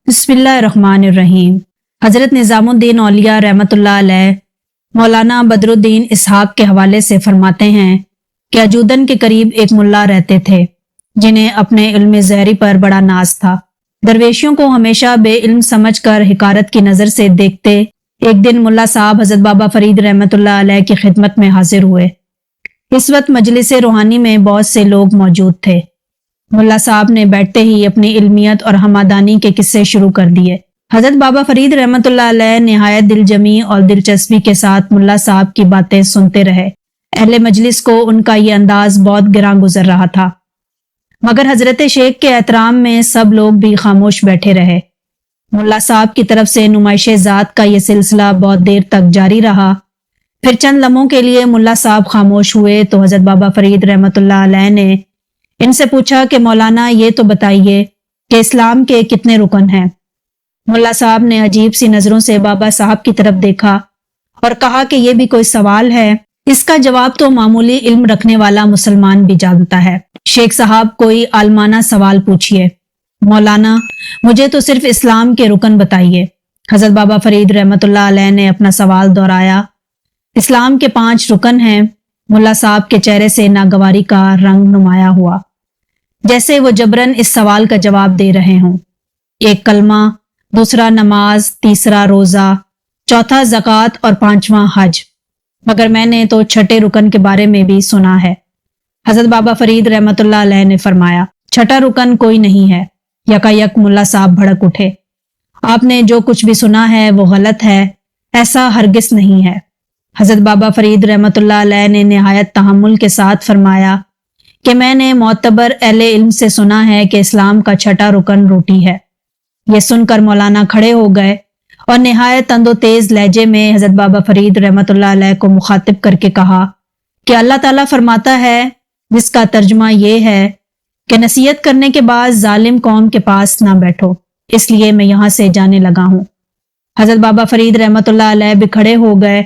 بسم اللہ الرحمن الرحیم۔ حضرت نظام الدین اولیاء رحمۃ اللہ علیہ مولانا بدر الدین اسحاق کے حوالے سے فرماتے ہیں کہ اجودن کے قریب ایک ملا رہتے تھے جنہیں اپنے علم ظاہری پر بڑا ناز تھا۔ درویشیوں کو ہمیشہ بے علم سمجھ کر حقارت کی نظر سے دیکھتے۔ ایک دن ملا صاحب حضرت بابا فرید رحمۃ اللہ علیہ کی خدمت میں حاضر ہوئے۔ اس وقت مجلس روحانی میں بہت سے لوگ موجود تھے۔ ملا صاحب نے بیٹھتے ہی اپنی علمیت اور ہمادانی کے قصے شروع کر دیے۔ حضرت بابا فرید رحمۃ اللہ علیہ نہایت دل جمی اور دلچسپی کے ساتھ ملا صاحب کی باتیں سنتے رہے۔ اہل مجلس کو ان کا یہ انداز بہت گراں گزر رہا تھا، مگر حضرت شیخ کے احترام میں سب لوگ بھی خاموش بیٹھے رہے۔ ملا صاحب کی طرف سے نمائش ذات کا یہ سلسلہ بہت دیر تک جاری رہا۔ پھر چند لمحوں کے لیے ملا صاحب خاموش ہوئے تو حضرت بابا فرید رحمۃ اللہ علیہ نے ان سے پوچھا کہ مولانا یہ تو بتائیے کہ اسلام کے کتنے رکن ہیں؟ ملا صاحب نے عجیب سی نظروں سے بابا صاحب کی طرف دیکھا اور کہا کہ یہ بھی کوئی سوال ہے؟ اس کا جواب تو معمولی علم رکھنے والا مسلمان بھی جانتا ہے۔ شیخ صاحب کوئی عالمانہ سوال پوچھئے۔ مولانا مجھے تو صرف اسلام کے رکن بتائیے۔ حضرت بابا فرید رحمۃ اللہ علیہ نے اپنا سوال دہرایا۔ اسلام کے 5 رکن ہیں۔ ملا صاحب کے چہرے سے ناگواری کا رنگ نمایاں ہوا، جیسے وہ جبراً اس سوال کا جواب دے رہے ہوں۔ ایک کلمہ، دوسرا نماز، تیسرا روزہ، چوتھا زکوٰۃ اور 5واں حج۔ مگر میں نے تو 6 رکن کے بارے میں بھی سنا ہے۔ حضرت بابا فرید رحمۃ اللہ علیہ نے فرمایا، 6 رکن کوئی نہیں ہے۔ یکا ملا صاحب بھڑک اٹھے۔ آپ نے جو کچھ بھی سنا ہے وہ غلط ہے، ایسا ہرگز نہیں ہے۔ حضرت بابا فرید رحمۃ اللہ علیہ نے نہایت تحمل کے ساتھ فرمایا کہ میں نے معتبر اہل علم سے سنا ہے کہ اسلام کا 6 رکن روٹی ہے۔ یہ سن کر مولانا کھڑے ہو گئے اور نہایت تند و تیز لہجے میں حضرت بابا فرید رحمۃ اللہ علیہ کو مخاطب کر کے کہا کہ اللہ تعالیٰ فرماتا ہے، جس کا ترجمہ یہ ہے کہ نصیحت کرنے کے بعد ظالم قوم کے پاس نہ بیٹھو، اس لیے میں یہاں سے جانے لگا ہوں۔ حضرت بابا فرید رحمۃ اللہ علیہ بھی کھڑے ہو گئے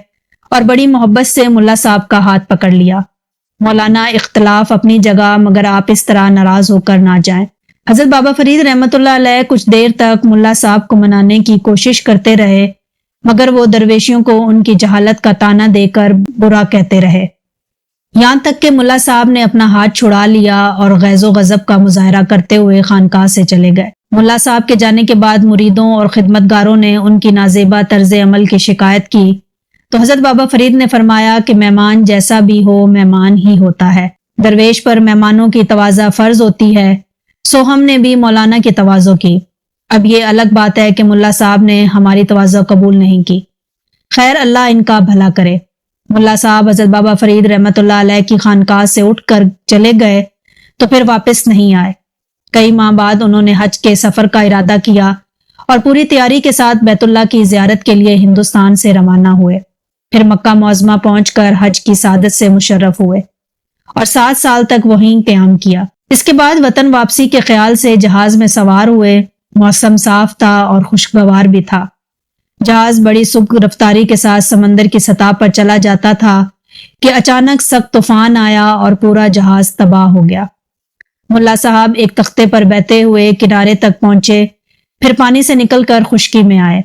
اور بڑی محبت سے ملا صاحب کا ہاتھ پکڑ لیا۔ مولانا اختلاف اپنی جگہ، مگر آپ اس طرح ناراض ہو کر نہ جائیں۔ حضرت بابا فرید رحمۃ اللہ علیہ کچھ دیر تک ملا صاحب کو منانے کی کوشش کرتے رہے، مگر وہ درویشیوں کو ان کی جہالت کا طعنہ دے کر برا کہتے رہے، یہاں تک کہ ملا صاحب نے اپنا ہاتھ چھڑا لیا اور غیظ و غضب کا مظاہرہ کرتے ہوئے خانقاہ سے چلے گئے۔ ملا صاحب کے جانے کے بعد مریدوں اور خدمتگاروں نے ان کی نازیبا طرز عمل کی شکایت کی تو حضرت بابا فرید نے فرمایا کہ مہمان جیسا بھی ہو مہمان ہی ہوتا ہے، درویش پر مہمانوں کی تواضع فرض ہوتی ہے، سو ہم نے بھی مولانا کی تواضع کی۔ اب یہ الگ بات ہے کہ ملا صاحب نے ہماری تواضع قبول نہیں کی۔ خیر، اللہ ان کا بھلا کرے۔ ملا صاحب حضرت بابا فرید رحمۃ اللہ علیہ کی خانقاہ سے اٹھ کر چلے گئے تو پھر واپس نہیں آئے۔ کئی ماہ بعد انہوں نے حج کے سفر کا ارادہ کیا اور پوری تیاری کے ساتھ بیت اللہ کی زیارت کے لیے ہندوستان سے روانہ ہوئے۔ پھر مکہ معظمہ پہنچ کر حج کی سعادت سے مشرف ہوئے اور 7 سال تک وہیں قیام کیا۔ اس کے بعد وطن واپسی کے خیال سے جہاز میں سوار ہوئے۔ موسم صاف تھا اور خوشگوار بھی تھا۔ جہاز بڑی سبک رفتاری کے ساتھ سمندر کی سطح پر چلا جاتا تھا کہ اچانک سخت طوفان آیا اور پورا جہاز تباہ ہو گیا۔ ملا صاحب ایک تختے پر بیٹھے ہوئے کنارے تک پہنچے، پھر پانی سے نکل کر خشکی میں آئے۔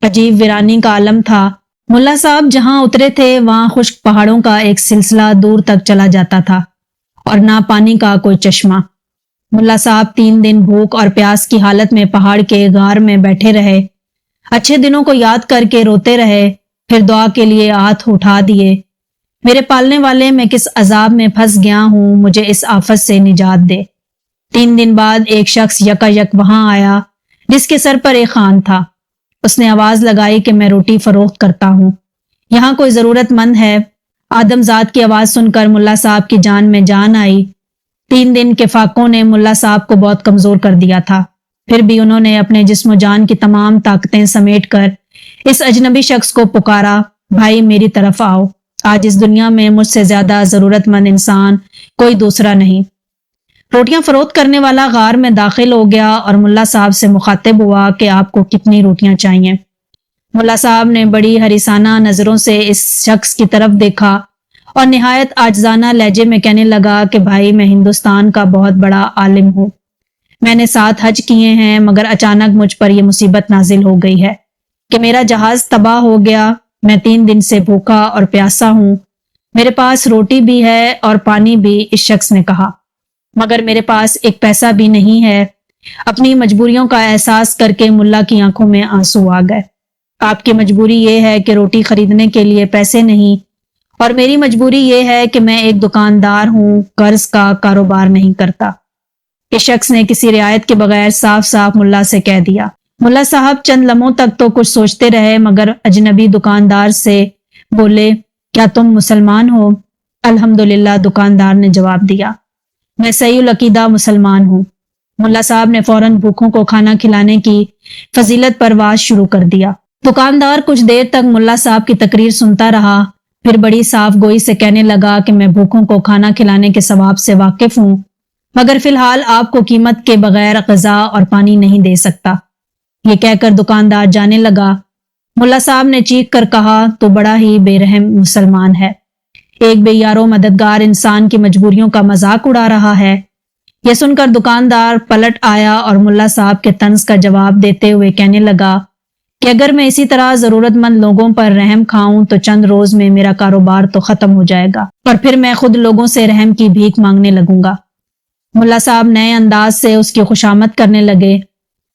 عجیب ویرانی کا عالم تھا۔ ملا صاحب جہاں اترے تھے وہاں خشک پہاڑوں کا ایک سلسلہ دور تک چلا جاتا تھا اور نہ پانی کا کوئی چشمہ۔ ملا صاحب 3 دن بھوک اور پیاس کی حالت میں پہاڑ کے غار میں بیٹھے رہے، اچھے دنوں کو یاد کر کے روتے رہے، پھر دعا کے لیے ہاتھ اٹھا دیے، میرے پالنے والے میں کس عذاب میں پھنس گیا ہوں، مجھے اس آفت سے نجات دے۔ 3 دن بعد ایک شخص یک وہاں آیا جس کے سر پر ایک خوان تھا۔ اس نے آواز لگائی کہ میں روٹی فروخت کرتا ہوں، یہاں کوئی ضرورت مند ہے۔ آدم ذات کی آواز سن کر ملا صاحب کی جان میں جان آئی۔ 3 دن کے فاقوں نے ملا صاحب کو بہت کمزور کر دیا تھا، پھر بھی انہوں نے اپنے جسم و جان کی تمام طاقتیں سمیٹ کر اس اجنبی شخص کو پکارا، بھائی میری طرف آؤ، آج اس دنیا میں مجھ سے زیادہ ضرورت مند انسان کوئی دوسرا نہیں۔ روٹیاں فروخت کرنے والا غار میں داخل ہو گیا اور ملا صاحب سے مخاطب ہوا کہ آپ کو کتنی روٹیاں چاہیے۔ ملا صاحب نے بڑی حریصانہ نظروں سے اس شخص کی طرف دیکھا اور نہایت عاجزانہ لہجے میں کہنے لگا کہ بھائی میں ہندوستان کا بہت بڑا عالم ہوں، میں نے 7 حج کیے ہیں مگر اچانک مجھ پر یہ مصیبت نازل ہو گئی ہے کہ میرا جہاز تباہ ہو گیا۔ میں 3 دن سے بھوکا اور پیاسا ہوں۔ میرے پاس روٹی بھی ہے اور پانی بھی، اس شخص نے کہا، مگر میرے پاس ایک پیسہ بھی نہیں ہے۔ اپنی مجبوریوں کا احساس کر کے ملا کی آنکھوں میں آنسو آ گئے۔ آپ کی مجبوری یہ ہے کہ روٹی خریدنے کے لیے پیسے نہیں، اور میری مجبوری یہ ہے کہ میں ایک دکاندار ہوں، قرض کا کاروبار نہیں کرتا۔ اس شخص نے کسی رعایت کے بغیر صاف صاف ملا سے کہہ دیا۔ ملا صاحب چند لمحوں تک تو کچھ سوچتے رہے مگر اجنبی دکاندار سے بولے، کیا تم مسلمان ہو؟ الحمدللہ، دکاندار نے جواب دیا، میں صحیح العقیدہ مسلمان ہوں۔ ملا صاحب نے فوراً بھوکوں کو کھانا کھلانے کی فضیلت پر واز شروع کر دیا۔ دکاندار کچھ دیر تک ملا صاحب کی تقریر سنتا رہا، پھر بڑی صاف گوئی سے کہنے لگا کہ میں بھوکوں کو کھانا کھلانے کے ثواب سے واقف ہوں، مگر فی الحال آپ کو قیمت کے بغیر غذا اور پانی نہیں دے سکتا۔ یہ کہہ کر دکاندار جانے لگا۔ ملا صاحب نے چیخ کر کہا، تو بڑا ہی بے رحم مسلمان ہے، ایک بے یارو مددگار انسان کی مجبوریوں کا مذاق اڑا رہا ہے۔ یہ سن کر دکاندار پلٹ آیا اور ملا صاحب کے طنز کا جواب دیتے ہوئے کہنے لگا کہ اگر میں اسی طرح ضرورت مند لوگوں پر رحم کھاؤں تو چند روز میں میرا کاروبار تو ختم ہو جائے گا اور پھر میں خود لوگوں سے رحم کی بھیک مانگنے لگوں گا۔ ملا صاحب نئے انداز سے اس کی خوشامد کرنے لگے۔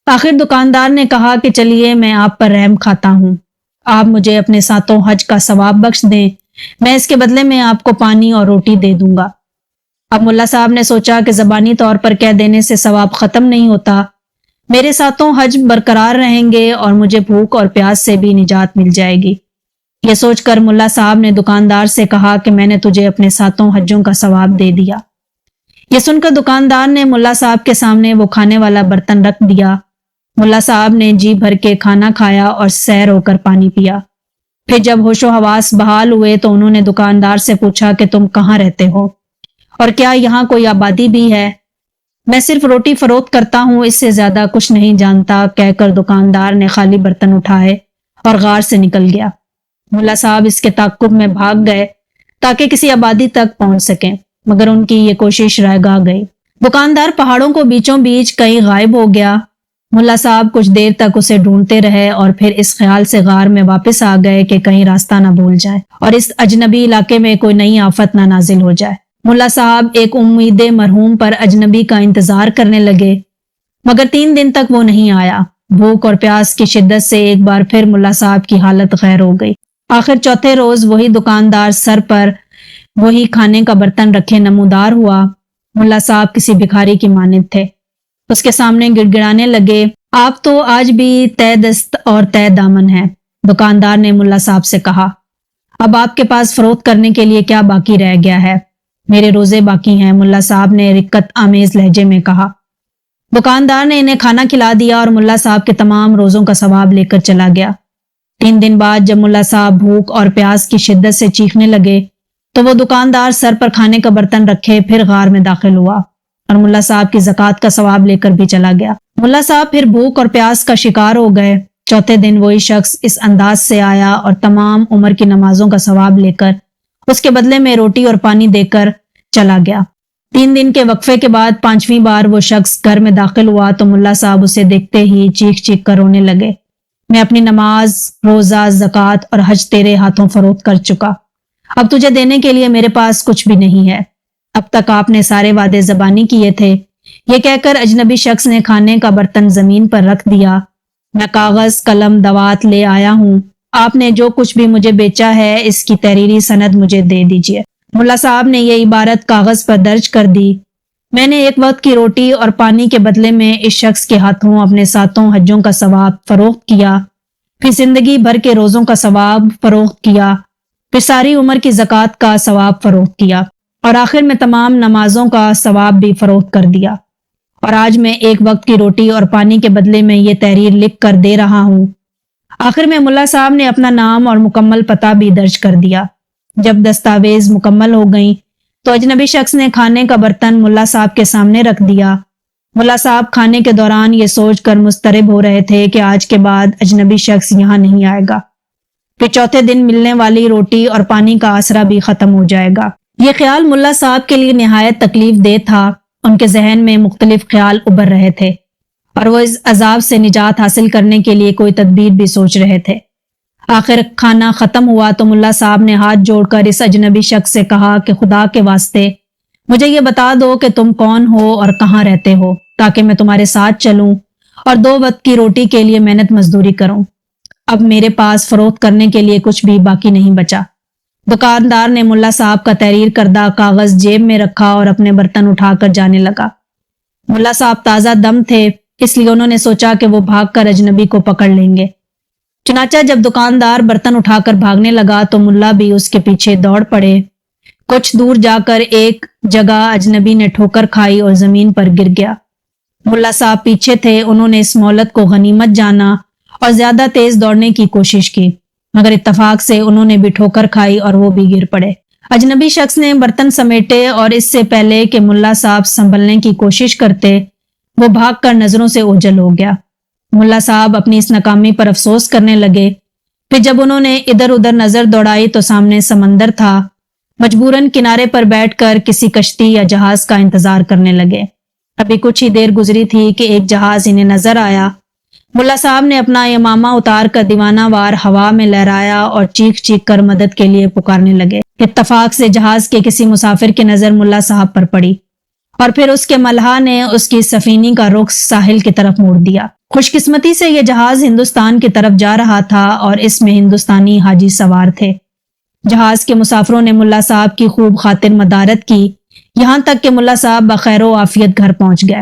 آخر دکاندار نے کہا کہ چلیے میں آپ پر رحم کھاتا ہوں، آپ مجھے اپنے 7 حج کا ثواب بخش دیں، میں اس کے بدلے میں آپ کو پانی اور روٹی دے دوں گا۔ اب ملا صاحب نے سوچا کہ زبانی طور پر کہہ دینے سے ثواب ختم نہیں ہوتا، میرے 7 حج برقرار رہیں گے اور مجھے بھوک اور پیاس سے بھی نجات مل جائے گی۔ یہ سوچ کر ملا صاحب نے دکاندار سے کہا کہ میں نے تجھے اپنے 7 حجوں کا ثواب دے دیا۔ یہ سن کر دکاندار نے ملا صاحب کے سامنے وہ کھانے والا برتن رکھ دیا۔ ملا صاحب نے جی بھر کے کھانا کھایا اور سیر ہو کر پانی پیا۔ پھر جب ہوش و حواس بحال ہوئے تو انہوں نے دکاندار سے پوچھا کہ تم کہاں رہتے ہو اور کیا یہاں کوئی آبادی بھی ہے؟ میں صرف روٹی فروخت کرتا ہوں، اس سے زیادہ کچھ نہیں جانتا، کہہ کر دکاندار نے خالی برتن اٹھائے اور غار سے نکل گیا۔ ملا صاحب اس کے تعاقب میں بھاگ گئے تاکہ کسی آبادی تک پہنچ سکیں، مگر ان کی یہ کوشش رائے گاہ گئی۔ دکاندار پہاڑوں کو بیچوں بیچ کہیں غائب ہو گیا۔ ملا صاحب کچھ دیر تک اسے ڈھونڈتے رہے اور پھر اس خیال سے غار میں واپس آ گئے کہ کہیں راستہ نہ بھول جائے اور اس اجنبی علاقے میں کوئی نئی آفت نہ نازل ہو جائے۔ ملا صاحب ایک امید مرحوم پر اجنبی کا انتظار کرنے لگے مگر 3 دن تک وہ نہیں آیا۔ بھوک اور پیاس کی شدت سے ایک بار پھر ملا صاحب کی حالت غیر ہو گئی۔ آخر چوتھے روز وہی دکاندار سر پر وہی کھانے کا برتن رکھے نمودار ہوا۔ ملا صاحب کسی بھکاری کی مانند تھے، اس کے سامنے گڑ گڑانے لگے، آپ تو آج بھی تہ دست اور تہ دامن ہیں۔ دکاندار نے ملا صاحب سے کہا، اب آپ کے پاس فروخت کرنے کے لیے کیا باقی رہ گیا ہے؟ میرے روزے باقی ہیں، ملا صاحب نے رقت آمیز لہجے میں کہا۔ دکاندار نے انہیں کھانا کھلا دیا اور ملا صاحب کے تمام روزوں کا ثواب لے کر چلا گیا۔ 3 دن بعد جب ملا صاحب بھوک اور پیاس کی شدت سے چیخنے لگے تو وہ دکاندار سر پر کھانے کا برتن رکھے پھر غار میں داخل ہوا اور ملا صاحب کی زکوٰۃ کا ثواب لے کر بھی چلا گیا۔ ملا صاحب پھر بھوک اور پیاس کا شکار ہو گئے۔ چوتھے دن وہی شخص اس انداز سے آیا اور تمام عمر کی نمازوں کا ثواب لے کر اس کے بدلے میں روٹی اور پانی دے کر چلا گیا۔ 3 دن کے وقفے کے بعد 5ویں بار وہ شخص گھر میں داخل ہوا تو ملا صاحب اسے دیکھتے ہی چیخ چیخ کر رونے لگے، میں اپنی نماز، روزہ، زکوٰۃ اور حج تیرے ہاتھوں فروخت کر چکا، اب تجھے دینے کے لیے میرے پاس کچھ بھی نہیں ہے، اب تک آپ نے سارے وعدے زبانی کیے تھے۔ یہ کہہ کر اجنبی شخص نے کھانے کا برتن زمین پر رکھ دیا، میں کاغذ، قلم، دوات لے آیا ہوں، آپ نے جو کچھ بھی مجھے بیچا ہے اس کی تحریری سند مجھے دے دیجیے۔ ملا صاحب نے یہ عبارت کاغذ پر درج کر دی، میں نے ایک وقت کی روٹی اور پانی کے بدلے میں اس شخص کے ہاتھوں اپنے 7 حجوں کا ثواب فروخت کیا، پھر زندگی بھر کے روزوں کا ثواب فروخت کیا، پھر ساری عمر کی زکوٰۃ کا ثواب فروخت کیا اور آخر میں تمام نمازوں کا ثواب بھی فروخت کر دیا، اور آج میں ایک وقت کی روٹی اور پانی کے بدلے میں یہ تحریر لکھ کر دے رہا ہوں۔ آخر میں ملا صاحب نے اپنا نام اور مکمل پتہ بھی درج کر دیا۔ جب دستاویز مکمل ہو گئیں تو اجنبی شخص نے کھانے کا برتن ملا صاحب کے سامنے رکھ دیا۔ ملا صاحب کھانے کے دوران یہ سوچ کر مضطرب ہو رہے تھے کہ آج کے بعد اجنبی شخص یہاں نہیں آئے گا، پھر چوتھے دن ملنے والی روٹی اور پانی کا آسرا بھی ختم ہو جائے گا۔ یہ خیال ملا صاحب کے لیے نہایت تکلیف دہ تھا۔ ان کے ذہن میں مختلف خیال ابھر رہے تھے اور وہ اس عذاب سے نجات حاصل کرنے کے لیے کوئی تدبیر بھی سوچ رہے تھے۔ آخر کھانا ختم ہوا تو ملا صاحب نے ہاتھ جوڑ کر اس اجنبی شخص سے کہا کہ خدا کے واسطے مجھے یہ بتا دو کہ تم کون ہو اور کہاں رہتے ہو، تاکہ میں تمہارے ساتھ چلوں اور 2 وقت کی روٹی کے لیے محنت مزدوری کروں۔ اب میرے پاس فروخت کرنے کے لیے کچھ بھی باقی نہیں بچا۔ دکاندار نے ملا صاحب کا تحریر کردہ کاغذ جیب میں رکھا اور اپنے برتن اٹھا کر جانے لگا۔ ملا صاحب تازہ دم تھے، اس لیے انہوں نے سوچا کہ وہ بھاگ کر اجنبی کو پکڑ لیں گے۔ چنانچہ جب دکاندار برتن اٹھا کر بھاگنے لگا تو ملا بھی اس کے پیچھے دوڑ پڑے۔ کچھ دور جا کر ایک جگہ اجنبی نے ٹھوکر کھائی اور زمین پر گر گیا۔ ملا صاحب پیچھے تھے، انہوں نے اس مہلت کو غنیمت جانا اور زیادہ تیز دوڑنے کی کوشش کی، مگر اتفاق سے انہوں نے بھی ٹھوکر کھائی اور وہ بھی گر پڑے۔ اجنبی شخص نے برتن سمیٹے اور اس سے پہلے کہ ملا صاحب سنبھلنے کی کوشش کرتے، وہ بھاگ کر نظروں سے اوجھل ہو گیا۔ ملا صاحب اپنی اس ناکامی پر افسوس کرنے لگے۔ پھر جب انہوں نے ادھر ادھر نظر دوڑائی تو سامنے سمندر تھا۔ مجبوراً کنارے پر بیٹھ کر کسی کشتی یا جہاز کا انتظار کرنے لگے۔ ابھی کچھ ہی دیر گزری تھی کہ ایک جہاز انہیں نظر آیا۔ ملا صاحب نے اپنا امامہ اتار کر دیوانہ وار ہوا میں لہرایا اور چیخ چیخ کر مدد کے لیے پکارنے لگے۔ اتفاق سے جہاز کے کسی مسافر کی نظر ملا صاحب پر پڑی اور پھر اس کے ملحہ نے اس کی سفینی کا رخ ساحل کی طرف موڑ دیا۔ خوش قسمتی سے یہ جہاز ہندوستان کی طرف جا رہا تھا اور اس میں ہندوستانی حاجی سوار تھے۔ جہاز کے مسافروں نے ملا صاحب کی خوب خاطر مدارت کی، یہاں تک کہ ملا صاحب بخیر و عافیت گھر پہنچ گئے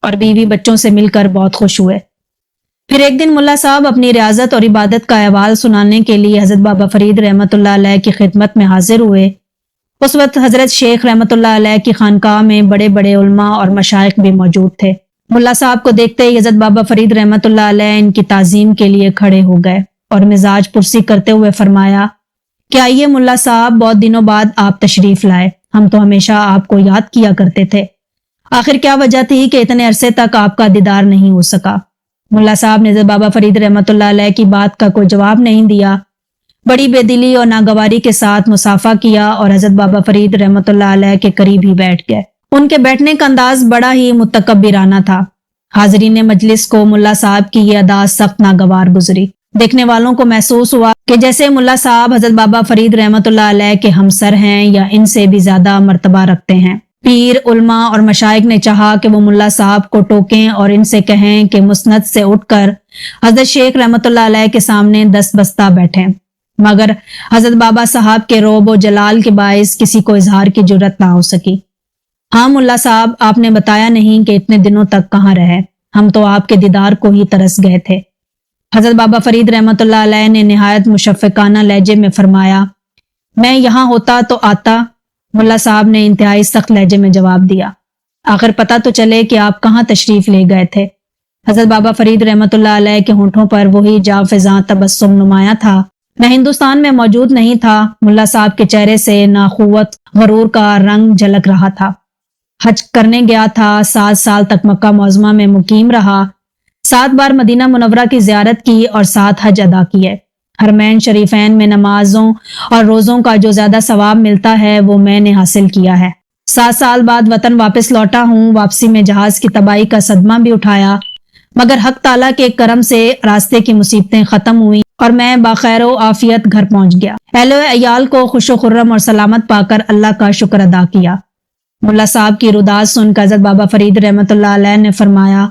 اور بیوی بچوں سے مل کر بہت خوش ہوئے۔ پھر ایک دن ملا صاحب اپنی ریاضت اور عبادت کا احوال سنانے کے لیے حضرت بابا فرید رحمۃ اللہ علیہ کی خدمت میں حاضر ہوئے۔ اس وقت حضرت شیخ رحمۃ اللہ علیہ کی خانقاہ میں بڑے بڑے علماء اور مشائخ بھی موجود تھے۔ ملا صاحب کو دیکھتے ہی حضرت بابا فرید رحمۃ اللہ علیہ ان کی تعظیم کے لیے کھڑے ہو گئے اور مزاج پرسی کرتے ہوئے فرمایا کہ آئیے ملا صاحب، بہت دنوں بعد آپ تشریف لائے، ہم تو ہمیشہ آپ کو یاد کیا کرتے تھے، آخر کیا وجہ تھی کہ اتنے عرصے تک آپ کا دیدار نہیں ہو سکا؟ ملا صاحب نے حضرت بابا فرید رحمۃ اللہ علیہ کی بات کا کوئی جواب نہیں دیا، بڑی بے دلی اور ناگواری کے ساتھ مصافحہ کیا اور حضرت بابا فرید رحمۃ اللہ علیہ کے قریب ہی بیٹھ گئے۔ ان کے بیٹھنے کا انداز بڑا ہی متکبرانہ تھا۔ حاضرین مجلس کو ملا صاحب کی یہ ادا سخت ناگوار گزری۔ دیکھنے والوں کو محسوس ہوا کہ جیسے ملا صاحب حضرت بابا فرید رحمۃ اللہ علیہ کے ہمسر ہیں یا ان سے بھی زیادہ مرتبہ رکھتے ہیں۔ پیر، علماء اور مشائخ نے چاہا کہ وہ ملا صاحب کو ٹوکیں اور ان سے کہیں کہ مسند سے اٹھ کر حضرت شیخ رحمۃ اللہ علیہ کے سامنے دست بستہ بیٹھیں، مگر حضرت بابا صاحب کے رعب و جلال کے باعث کسی کو اظہار کی جرت نہ ہو سکی۔ ہاں ملا صاحب، آپ نے بتایا نہیں کہ اتنے دنوں تک کہاں رہے، ہم تو آپ کے دیدار کو ہی ترس گئے تھے۔ حضرت بابا فرید رحمۃ اللہ علیہ نے نہایت مشفقانہ لہجے میں فرمایا، میں یہاں ہوتا تو آتا۔ ملا صاحب نے انتہائی سخت لہجے میں جواب دیا، آخر پتہ تو چلے کہ آپ کہاں تشریف لے گئے تھے۔ حضرت بابا فرید رحمۃ اللہ علیہ کے ہونٹوں پر وہی جاں فضاں تبسم نمایاں تھا۔ میں ہندوستان میں موجود نہیں تھا۔ ملا صاحب کے چہرے سے ناقوت غرور کا رنگ جھلک رہا تھا۔ حج کرنے گیا تھا، 7 سال تک مکہ معظمہ میں مقیم رہا، 7 بار مدینہ منورہ کی زیارت کی اور 7 حج ادا کیے۔ حرمین شریفین میں نمازوں اور روزوں کا جو زیادہ ثواب ملتا ہے وہ میں نے حاصل کیا ہے۔ 7 سال بعد وطن واپس لوٹا ہوں۔ واپسی میں جہاز کی تباہی کا صدمہ بھی اٹھایا، مگر حق تعالیٰ کے کرم سے راستے کی مصیبتیں ختم ہوئیں اور میں باخیر و عافیت گھر پہنچ گیا۔ اہل و عیال کو خوش و خرم اور سلامت پا کر اللہ کا شکر ادا کیا۔ ملا صاحب کی روداد سن کر حضرت بابا فرید رحمۃ اللہ علیہ نے فرمایا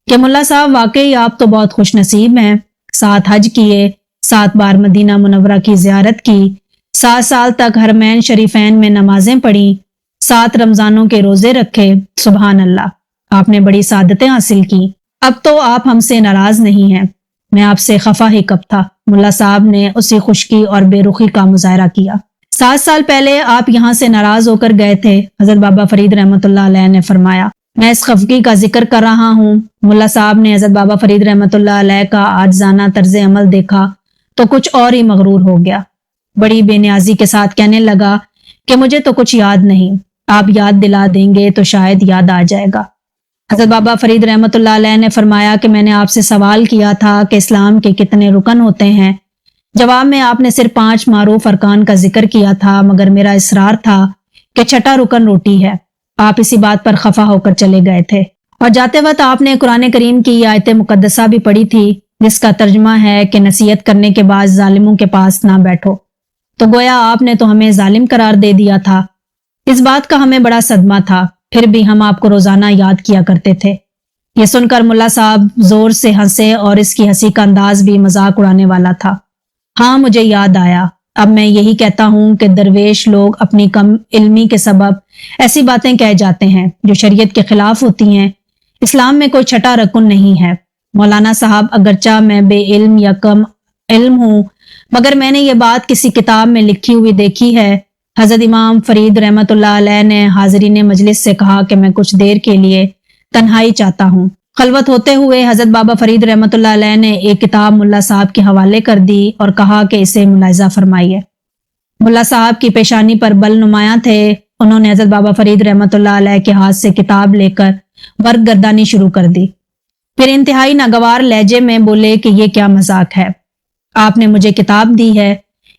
کہ ملا صاحب، واقعی آپ تو بہت خوش نصیب ہیں۔ 7 حج کیے، 7 بار مدینہ منورہ کی زیارت کی، 7 سال تک حرمین شریفین میں نمازیں پڑھیں، 7 رمضانوں کے روزے رکھے۔ سبحان اللہ، آپ نے بڑی سعادتیں حاصل کی۔ اب تو آپ ہم سے ناراض نہیں ہیں، میں آپ سے خفا ہی کب تھا۔ ملا صاحب نے اسی خشکی اور بے رخی کا مظاہرہ کیا۔ 7 سال پہلے آپ یہاں سے ناراض ہو کر گئے تھے، حضرت بابا فرید رحمۃ اللہ علیہ نے فرمایا۔ میں اس خفگی کا ذکر کر رہا ہوں۔ ملا صاحب نے حضرت بابا فرید رحمۃ اللہ علیہ کا عاجزانہ طرز عمل دیکھا تو کچھ اور ہی مغرور ہو گیا۔ بڑی بے نیازی کے ساتھ کہنے لگا کہ مجھے تو کچھ یاد نہیں، آپ یاد دلا دیں گے تو شاید یاد آ جائے گا۔ حضرت بابا فرید رحمۃ اللہ علیہ نے فرمایا کہ میں نے آپ سے سوال کیا تھا کہ اسلام کے کتنے رکن ہوتے ہیں؟ جواب میں آپ نے صرف 5 معروف ارکان کا ذکر کیا تھا، مگر میرا اصرار تھا کہ 6واں رکن روٹی ہے۔ آپ اسی بات پر خفا ہو کر چلے گئے تھے، اور جاتے وقت آپ نے قرآن کریم کی یہ آیت مقدسہ بھی پڑھی تھی جس کا ترجمہ ہے کہ نصیحت کرنے کے بعد ظالموں کے پاس نہ بیٹھو، تو گویا آپ نے تو ہمیں ظالم قرار دے دیا تھا۔ اس بات کا ہمیں بڑا صدمہ تھا، پھر بھی ہم آپ کو روزانہ یاد کیا کرتے تھے۔ یہ سن کر ملا صاحب زور سے ہنسے اور اس کی ہنسی کا انداز بھی مذاق اڑانے والا تھا۔ ہاں، مجھے یاد آیا، اب میں یہی کہتا ہوں کہ درویش لوگ اپنی کم علمی کے سبب ایسی باتیں کہہ جاتے ہیں جو شریعت کے خلاف ہوتی ہیں۔ اسلام میں کوئی چھٹا رکن نہیں ہے۔ مولانا صاحب، اگرچہ میں بے علم یا کم علم ہوں، مگر میں نے یہ بات کسی کتاب میں لکھی ہوئی دیکھی ہے۔ حضرت امام فرید رحمت اللہ علیہ نے حاضرین مجلس سے کہا کہ میں کچھ دیر کے لیے تنہائی چاہتا ہوں۔ خلوت ہوتے ہوئے حضرت بابا فرید رحمت اللہ علیہ نے ایک کتاب ملا صاحب کے حوالے کر دی اور کہا کہ اسے ملاحظہ فرمائیے۔ ملا صاحب کی پیشانی پر بل نمایاں تھے۔ انہوں نے حضرت بابا فرید رحمت اللہ علیہ کے ہاتھ سے کتاب لے کر ورق گردانی شروع کر دی، پھر انتہائی ناگوار لہجے میں بولے کہ یہ کیا مذاق ہے؟ آپ نے مجھے کتاب دی ہے،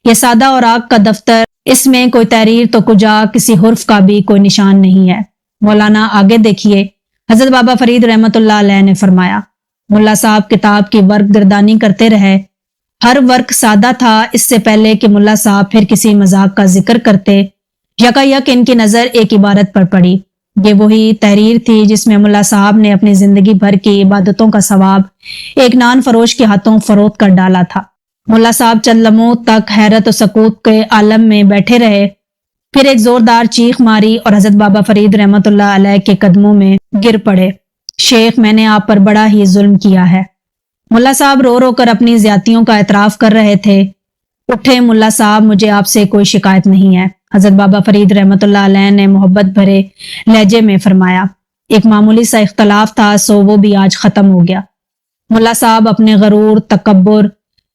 یہ سادہ اور آگ کا دفتر، اس میں کوئی تحریر تو کجا کسی حرف کا بھی کوئی نشان نہیں ہے۔ مولانا آگے دیکھیے، حضرت بابا فرید رحمت اللہ علیہ نے فرمایا۔ ملا صاحب کتاب کی ورق گردانی کرتے رہے۔ ہر ورق سادہ تھا۔ اس سے پہلے کہ ملا صاحب پھر کسی مذاق کا ذکر کرتے، یکا یک ان کی نظر ایک عبارت پر پڑی۔ یہ وہی تحریر تھی جس میں ملا صاحب نے اپنی زندگی بھر کی عبادتوں کا ثواب ایک نان فروش کے ہاتھوں فروخت کر ڈالا تھا۔ ملا صاحب چند لمحوں تک حیرت و سکوت کے عالم میں بیٹھے رہے، پھر ایک زوردار چیخ ماری اور حضرت بابا فرید رحمت اللہ علیہ کے قدموں میں گر پڑے۔ شیخ، میں نے آپ پر بڑا ہی ظلم کیا ہے۔ ملا صاحب رو رو کر اپنی زیادتیوں کا اعتراف کر رہے تھے۔ اٹھے ملا صاحب، مجھے آپ سے کوئی شکایت نہیں ہے، حضرت بابا فرید رحمت اللہ علیہ نے محبت بھرے لہجے میں فرمایا۔ ایک معمولی سا اختلاف تھا، سو وہ بھی آج ختم ہو گیا۔ ملا صاحب اپنے غرور، تکبر،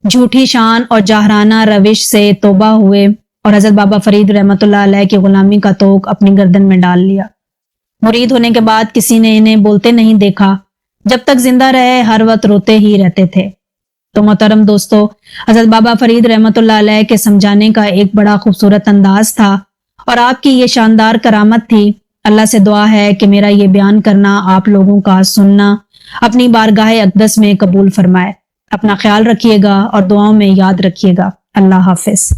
جھوٹی شان اور جاہرانہ روش سے توبہ ہوئے اور حضرت بابا فرید رحمت اللہ علیہ کی غلامی کا طوق اپنی گردن میں ڈال لیا۔ مرید ہونے کے بعد کسی نے انہیں بولتے نہیں دیکھا، جب تک زندہ رہے ہر وقت روتے ہی رہتے تھے۔ تو محترم دوستو، حضرت بابا فرید رحمت اللہ علیہ کے سمجھانے کا ایک بڑا خوبصورت انداز تھا اور آپ کی یہ شاندار کرامت تھی۔ اللہ سے دعا ہے کہ میرا یہ بیان کرنا آپ لوگوں کا سننا اپنی بارگاہ اقدس میں قبول فرمائے۔ اپنا خیال رکھیے گا اور دعاؤں میں یاد رکھیے گا۔ اللہ حافظ۔